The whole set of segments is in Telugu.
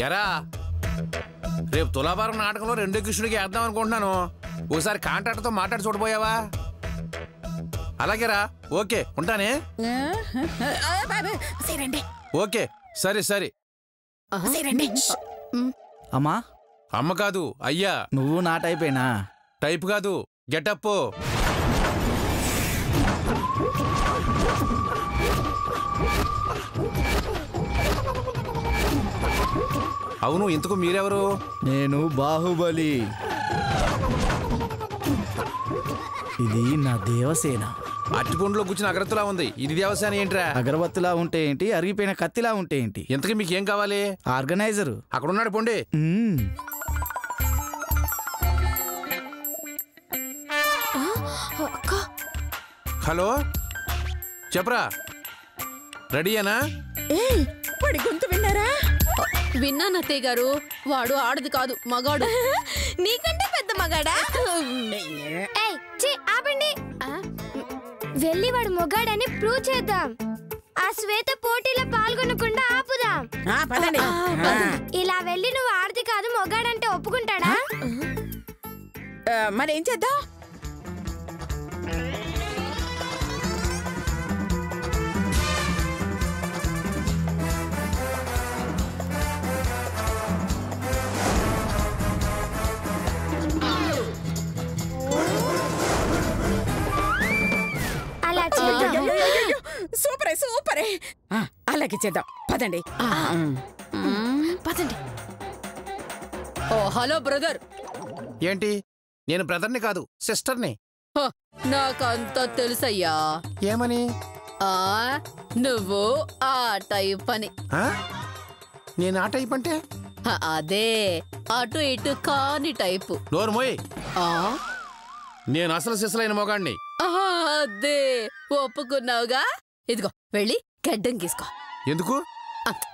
ఎరా రేపు తులాభారం నాటకంలో రెండో కృష్ణుడికి వేద్దాం అనుకుంటున్నాను. ఒకసారి కాంట్రాక్టర్తో మాట్లాడి చూడబోయావా? అలాగేరా, ఓకే ఉంటానే. ఓకే సరే సరే. అమ్మా అమ్మ కాదు అయ్యా. నువ్వు నా టైపేనా? టైప్ కాదు, గెటప్. అవును, ఇంతకు మీరెవరు? నేను బాహుబలి. ఇది నా దేవసేన. అట్టిపండులో కూర్చుని అగరత్తులా ఉంది. ఇది దేవసేన ఏంట్రా? అగరబత్తిలా ఉంటే ఏంటి, అరిగిపోయిన కత్తిలా ఉంటే ఏంటి? ఇంతకీ మీకు ఏం కావాలి? ఆర్గనైజరు అక్కడ ఉన్నాడు, పొండి. హలో చెప్పరా, రెడీయేనా? వాడి గొంతు విన్నారా? విన్నాను అత్తయ్య గారు. వాడు ఆడది కాదు, మగాడు. నీకంటే పెద్ద మగాడా? ఆపండి. వెళ్ళి వాడు మొగాడని ప్రూవ్ చేద్దాం. ఆ శ్వేత పోటీలో పాల్గొనకుండా ఆపుదాం. ఇలా వెళ్ళి నువ్వు ఆడది కాదు మొగాడంటే ఒప్పుకుంటాడా? మరేం చేద్దాం? సూపరే సూపరే. అలాగే చేద్దాం, పదండి పదండి. ఓ హలో బ్రదర్. ఏంటి? నేను బ్రదర్ని కాదు, సిస్టర్ని. నాకంతా తెలుసయ్యా. ఏమని? నువ్వు ఆ టైప్ అని. నేను ఆ టైప్ అంటే? అదే అటు ఇటు కాని టైపు. నోరు మోయ్. నేను అసలు సిసలైన మొగాడిని. అదే ఒప్పుకున్నావుగా. ఇదిగో వెళ్ళి గడ్డం గీసుకో. ఎందుకు?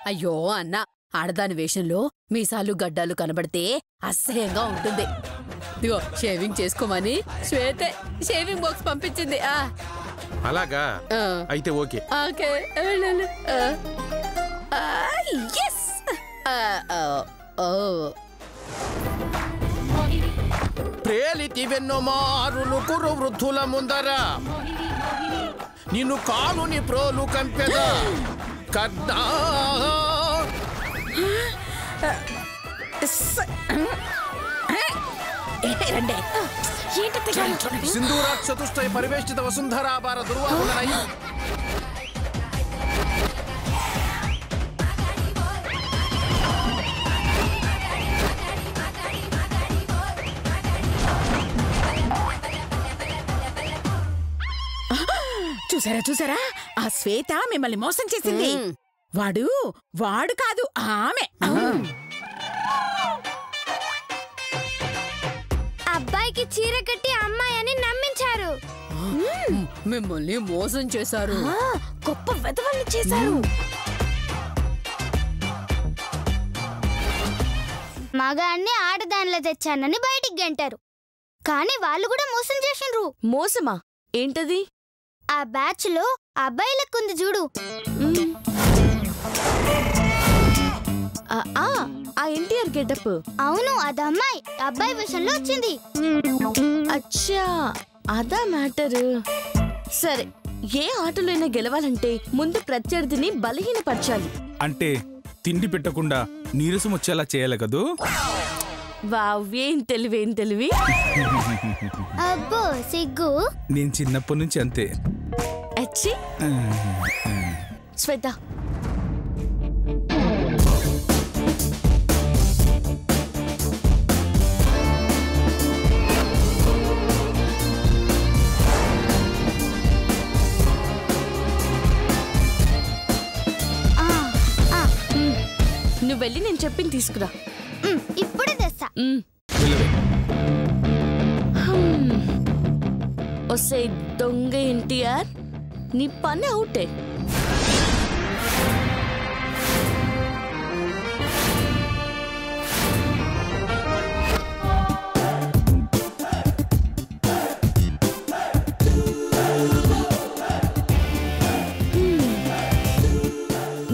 అయ్యో అన్నా, ఆడదాని వేషంలో మీసాలు గడ్డాలు కనబడితే అసహ్యంగా ఉంటుంది. ఇదిగో షేవింగ్ చేసుకోమని శ్వేతే షేవింగ్ బాక్స్ పంపించింది. అలాగా? అయితే ఓకే. ఓకే ప్రేలితి వెన్నో మారులు కురు వృద్ధుల ముందర నిన్ను కాలుని ప్రోలు కంపెదా కద్దా. సింధూరాక్ష చతుష్టయ పరివేష్టిత వసుంధరాభార దుర్వాహులనై చూసారా చూసారా, ఆ శ్వేత మిమ్మల్ని మోసం చేసింది. వాడు కాదు ఆమె. అబ్బాయికి చీర కట్టి అమ్మాయి అని నమ్మించారు. మిమ్మల్ని మోసం చేశారు. గొప్ప వెధవల్ని చేశారు. మగాన్ని ఆడదానిలో తెచ్చానని బయటికి గంటారు. కానీ వాళ్ళు కూడా మోసం చేసిండ్రు. మోసమా? ఏంటది? ఆ బ్యాచ్ లో అబ్బాయిలకుంది చూడు. ఆ ఎన్టీఆర్ గెటప్. అవును, అది అమ్మాయి అబ్బాయి విషయంలో వచ్చింది. అచ్చా, అదా మ్యాటర్. సరే, ఏ ఆటలోనైనా గెలవాలంటే ముందు ప్రత్యర్థిని బలహీనపరచాలి. అంటే తిండి పెట్టకుండా నీరసం వచ్చేలా చేయాలి కదూ? వావ్, ఏం తెలివి. అబ్బో సిగ్గు. నేను చిన్నప్పటి నుంచి అంతే. అచ్చి శ్వేత, నువ్వు వెళ్ళి నేను చెప్పింది తీసుకురా. ఇప్పుడే తెస్తా. ఒసే దొంగ ఎన్టీఆర్, నీ పని అవుటే.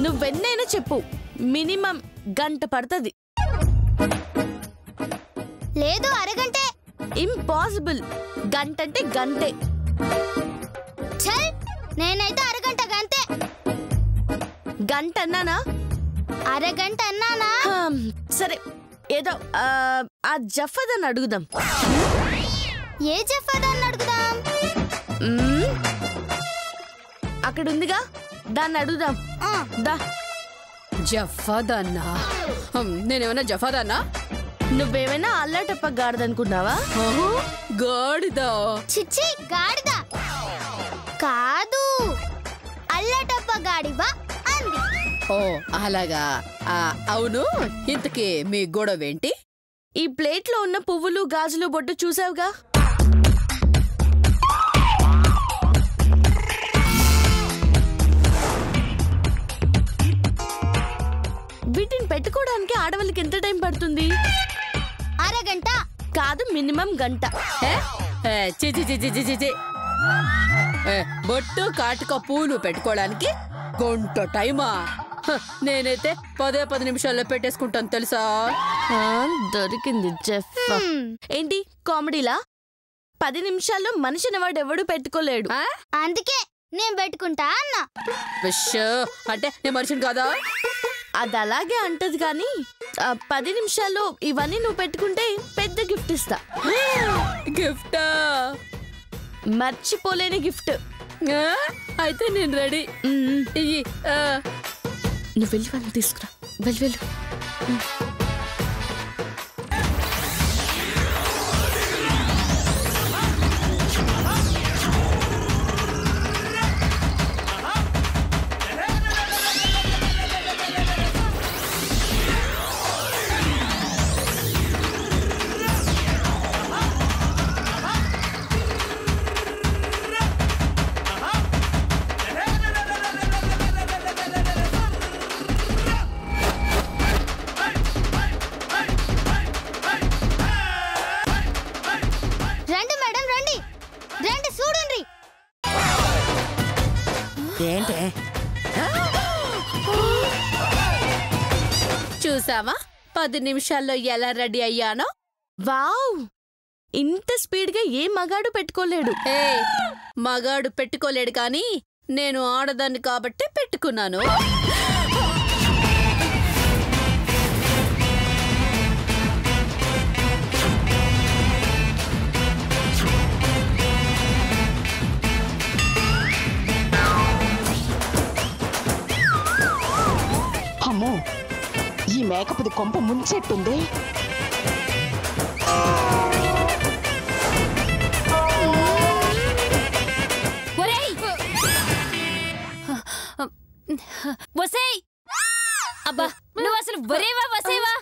నువ్వెన్నైనా చెప్పు, మినిమం గంట పడుతుంది. లేదు అరగంటే. ఇంపాసిబుల్. గంట అంటే గంటే. చల్ నేనైతే అరగంట గంటే. గంట అన్నానా? అరగంట అన్నానా? సరే ఏదో ఆ జఫదని అడుగుదాం. ఏ జఫదని అడుగుదాం? అక్కడ ఉందిగా, దాన్ని అడుగుదాం. దా. జఫాదన్నా? నేనేమన్నా జఫాదన్నా? నువ్వేమైనా అల్లాటప్ప గాడిదనుకున్నావా? గాడిదా? చిచ్చి గాడిదా కాదు, అల్లటప్ప గాడివా అంది. ఓ అలాగా. అవును, ఇంతకీ మీ గొడవేంటి? ఈ ప్లేట్లో ఉన్న పువ్వులు గాజులు బొట్టు చూసావుగా, వీటిని పెట్టుకోవడానికి ఆడవాళ్ళకి ఎంత టైం పడుతుంది? అరగంట కాదు, మినిమం గంట. బొట్టు కాటుక పూలు పెట్టుకోవడానికి గంట టైమా? నేనైతే 10 నిమిషాల్లో పెట్టేసుకుంటాను తెలుసా. దొరికింది జెఫ్. ఏంటి కామెడీలా? 10 నిమిషాల్లో మనిషిని వాడెవడూ పెట్టుకోలేడు. అందుకే నేను పెట్టుకుంటా అన్నా. అంటే నేను మనిషిని కాదా? అది అలాగే అంటది కానీ 10 నిమిషాల్లో ఇవన్నీ నువ్వు పెట్టుకుంటే పెద్ద గిఫ్ట్ ఇస్తా. గిఫ్టా? మర్చిపోలేని గిఫ్ట్. అయితే నేను రెడీ. నువ్వు వెళ్ళి వాళ్ళని తీసుకురా. వెళ్ళు. ఏంటే చూసావా 10 నిమిషాల్లో ఎలా రెడీ అయ్యానో? వావ్, ఇంత స్పీడ్ గా ఏ మగాడు పెట్టుకోలేడు. మగాడు పెట్టుకోలేడు కానీ నేను ఆడదాన్ని కాబట్టి పెట్టుకున్నాను. అమ్మో, ఈ మేకపుది కొంప ముంచెట్టుంది. అబ్బా, నువ్వు అసలు ఒరేవా వసేవా?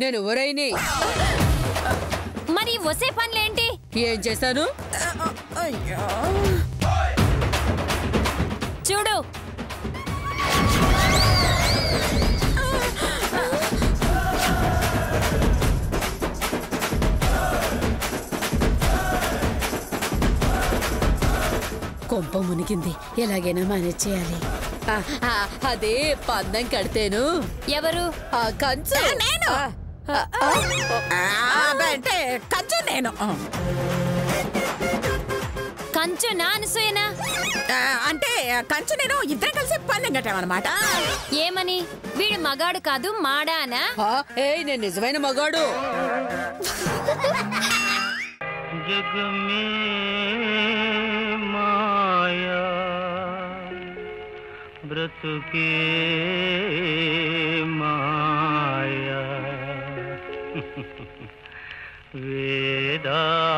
నేను ఒరైని. మరి వసే పనులేంటి? ఏం చేశాను చూడు. కొంప మునిగింది, ఎలాగైనా మేనేజ్ చేయాలి. అదే పందెం కడితేను. ఎవరు? కంచు. నేను అంటే కంచు నేను. కంచు నా అనసూయనా? అంటే కంచు నేను ఇద్దరం కలిసి పందెం కట్టామన్నమాట. ఏమని? వీడు మగాడు కాదు మాడానా? నేను నిజమైన మగాడు. మాయా బ్రతుకే మాయా వేదాలలో